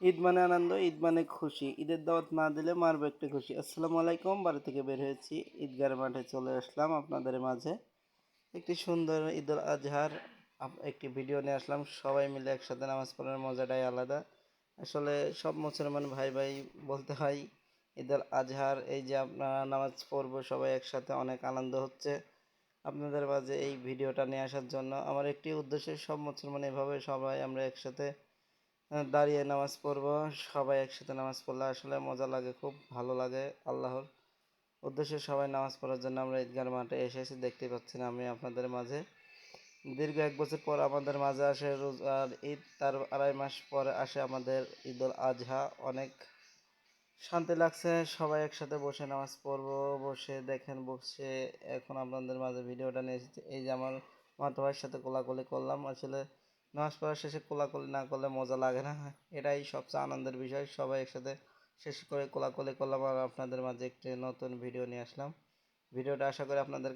ঈদ মানে আনন্দ, ঈদ মানে খুশি। ঈদের দাওয়াত না দিলে মারবে একটা খুশি। আসসালামু আলাইকুম। বাড়ি থেকে বের হয়েছি, ঈদগার মাঠে চলে আসলাম আপনাদের মাঝে। একটি সুন্দর ঈদুল আজহার একটি ভিডিও নিয়ে আসলাম। সবাই মিলে একসাথে নামাজ পড়ার মজাটাই আলাদা। আসলে সব মুসলমান ভাই ভাই বলতে হয়। ঈদুল আজহার এই যে আপনারা নামাজ পড়বো সবাই একসাথে, অনেক আনন্দ হচ্ছে। আপনাদের মাঝে এই ভিডিওটা নিয়ে আসার জন্য আমার একটি উদ্দেশ্য, সব মুসলমান এভাবে সবাই আমরা একসাথে দাঁড়িয়ে নামাজ পড়বো। সবাই একসাথে নামাজ পড়লে আসলে মজা লাগে, খুব ভালো লাগে। আল্লাহর উদ্দেশ্যে সবাই নামাজ পড়ার জন্য আমরা ঈদগার মাঠে এসেছি, দেখতে পাচ্ছেন আমি আপনাদের মাঝে। দীর্ঘ 1 বছর পর আমাদের মাঝে আসে রোজার ঈদ, তার 2.5 মাস পরে আসে আমাদের ঈদুল আজহা। অনেক শান্তি লাগছে, সবাই একসাথে বসে নামাজ পড়বো। বসে দেখেন, বসে এখন আপনাদের মাঝে ভিডিওটা নিয়ে এসেছি। এই যে আমার মাতো ভাইয়ের সাথে কোলাকুলি করলাম। আসলে নামাজ পড়ার শেষে কোলাকুলি না করলে মজা লাগে না, এটাই সবচেয়ে আনন্দের বিষয়। সবাই একসাথে শেষ করে কোলাকুলি করলাম আর আপনাদের মাঝে একটি নতুন ভিডিও নিয়ে আসলাম। ভিডিওটা আশা করি আপনাদের